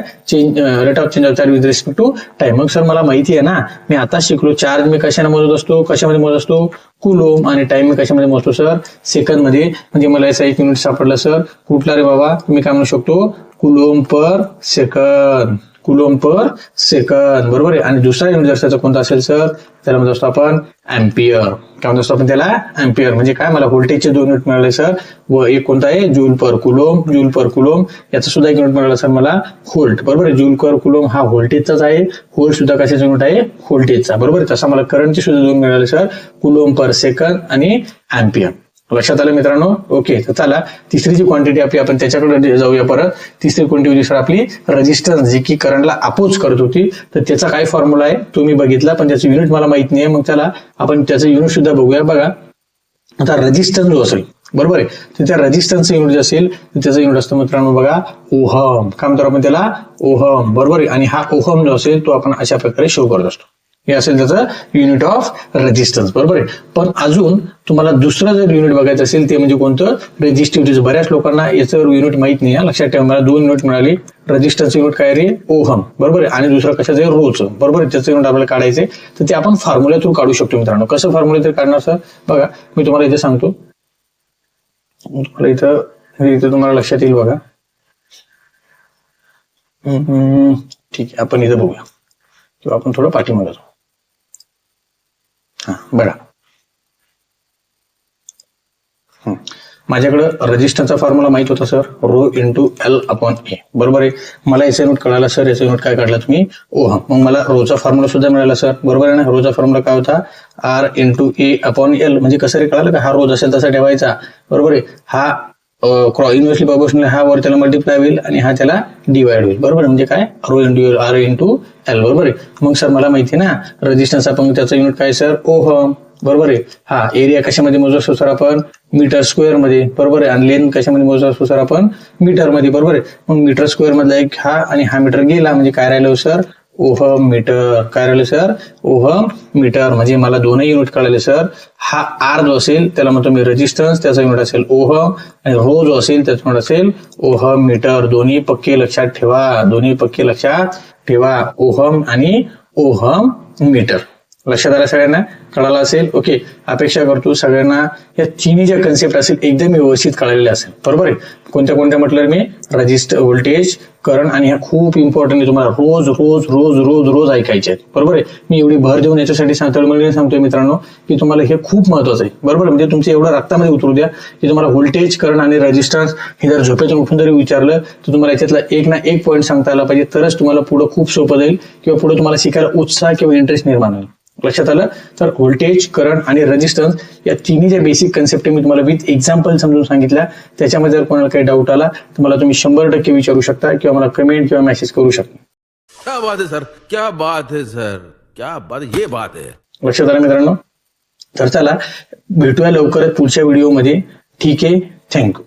rate of change of charge with respect to time. मग सर मला माहिती आहे ना, मी आता शिकलो चार्ज मी कशाने मोजत असतो, कशामध्ये मोजत असतो, कुलोम, आणि टाइम मी कशामध्ये मोजतो सर, सेकंद मध्ये. म्हणजे मला याचा एक युनिट सापडला सर, कुठला रे बाबा, मी काय म्हणू शकतो, coulomb per second, coulomb per second, बरोबर आहे. आणि दुसरा युनिट जर त्याचा कोणता असेल सर, त्याला म्हणतो असतो आपण अँपियर. काय म्हणतो असतो आपण त्याला, अँपियर. म्हणजे काय, मला व्होल्टेजचे दोन युनिट मिळाले सर, व एक कोणता आहे, जूल पर कुलोम, जूल पर कुलोम. याचा सुद्धा एक युनिट मिळाला सर मला, व्होल्ट, बरोबर आहे. जूल पर कुलोम हा व्होल्टेजचाच आहे, व्होल्ट सुद्धा कशाचा युनिट आहे, व्होल्टेजचा, बरोबर आहे. तसा मला करंटचे सुद्धा दोन मिळाले सर, कुलोम पर सेकंद आणि अँपियर. लक्षात आलं मित्रांनो. ओके. तर चला तिसरी जी क्वांटिटी आपली, आपण त्याच्याकडे जाऊया परत. तिसरी क्वांटिटी सर आपली रेजिस्टन्स, जी की करंटला अपोज करत होती. तर त्याचा काय फॉर्म्युला आहे तो मी बघितला, पण त्याचं युनिट मला माहित नाही. मग त्याला आपण त्याचं युनिट सुद्धा बघूया. बघा आता रेजिस्टन्स जो असेल, बरोबर आहे, तर त्या रेजिस्टन्सचं युनिट जे असेल त्याचं युनिट असतं मित्रांनो बघा, ओहम. काय म्हणतो आपण त्याला, ओहम, बरोबर आहे. आणि हा ओहम जो असेल तो आपण अशा प्रकारे शो करत असतो. हे असेल त्याचं युनिट ऑफ रेजिस्टन्स, बरोबर आहे. पण अजून तुम्हाला दुसरं जर युनिट बघायचं असेल ते म्हणजे कोणतं, रेजिस्टिव्हिटीचं. बऱ्याच लोकांना याचं युनिट माहित नाही. लक्षात ठेवा, मला 2 युनिट मिळाली. रेजिस्टन्स युनिट काय रे, ओहम, बरोबर आहे. आणि दुसरं कशाचं आहे, रोचं, बरोबर आहे. त्याचं युनिट आपल्याला काढायचंय, तर ते आपण फॉर्म्युला थ्रू काढू शकतो मित्रांनो. कसं फॉर्म्युला थ्रू काढणार सर, बघा मी तुम्हाला इथे सांगतो. इथं तुम्हाला लक्षात येईल बघा. ठीक आहे, आपण इथं बघूया किंवा आपण थोडं पाठीमागे जाऊ. हा बघा, माझ्याकडं रेजिस्टन्सचा फॉर्म्युला माहित होता sir, rho into L upon A, बरोबर आहे. मला याचा युनिट कळाला सर, याचा युनिट काय काढला तुम्ही, ओहम. मग मला रोचा फॉर्म्युला सुद्धा मिळाला सर, बरोबर आहे ना. रोचा फॉर्म्युला काय होता, R into A upon L. म्हणजे कसं रे कळालं का, हा रोज असेल तसा ठेवायचा, बरोबर आहे. हा इन्व्हर्सली प्रोपोर्शनल, हा वर त्याला मल्टिप्लाय होईल आणि हा त्याला डिवाइड होईल, बरोबर आहे. म्हणजे काय, rho into R into L, बरोबर आहे. मग सर मला माहिती आहे ना रेजिस्टन्स, आपण त्याचं युनिट काय सर, ओहम, बरोबर आहे. हा एरिया कशामध्ये मोजू असतो सर आपण, मीटर स्क्वेअर मध्ये, बरोबर आहे. आणि लेंथ कशामध्ये मोजू असतो सर आपण, मीटर मध्ये, बरोबर आहे. मग मीटर स्क्वेअर मधला एक हा आणि हा मीटर गेला, म्हणजे काय राहिलं सर, ओहम मीटर. काय राहिलं सर, ओहम मीटर. म्हणजे मला दोनही युनिट कळाले सर. हा आर जो असेल त्याला म्हणतो मी रेजिस्टन्स, त्याचा युनिट असेल ओहम. आणि रो जो असेल त्याचा युनिट असेल ओहम मीटर. दोन्ही पक्के लक्षात ठेवा, दोन्ही पक्के लक्षात ठेवा, ओहम आणि ओहम मीटर. लक्षात आलं सगळ्यांना, कळालं असेल. ओके, अपेक्षा करतो सगळ्यांना या तिन्ही ज्या कन्सेप्ट असेल एकदम व्यवस्थित कळलेले असेल, बरोबर आहे. कोणत्या कोणत्या म्हटलं मी, रजिस्टर, व्होल्टेज, करंट, आणि ह्या खूप इम्पॉर्टंट आहे, तुम्हाला रोज रोज रोज रोज रोज ऐकायचे आहेत, बरोबर आहे. मी एवढी भर देऊन याच्यासाठी सांगतोय मित्रांनो की तुम्हाला हे खूप महत्वाचं आहे, बरोबर आहे. म्हणजे तुमचं एवढं रक्तामध्ये उतरू द्या की तुम्हाला व्होल्टेज, करंट आणि रेजिस्टन्स हे जर झोपेतून उठून जरी विचारलं तर तुम्हाला याच्यातला एक ना एक पॉईंट सांगता आला पाहिजे, तरच तुम्हाला पुढे खूप सोपं जाईल किंवा पुढे तुम्हाला शिकायला उत्साह किंवा इंटरेस्ट निर्माण होईल. लक्षात आलं. तर व्होल्टेज, करंट आणि रेजिस्टन्स या तिन्ही ज्या बेसिक कन्सेप्ट मी तुम्हाला विथ एक्झाम्पल समजून सांगितल्या, त्याच्यामध्ये जर कोणाला काही डाऊट आला तर मला तुम्ही 100% विचारू शकता किंवा मला कमेंट किंवा मेसेज करू शकता. क्या बात है सर, क्या बात है सर, क्या बात, ये बात है. लक्षात आलं मित्रांनो. तर चला भेटूया लवकरच पुढच्या व्हिडिओमध्ये. ठीक आहे, थँक्यू.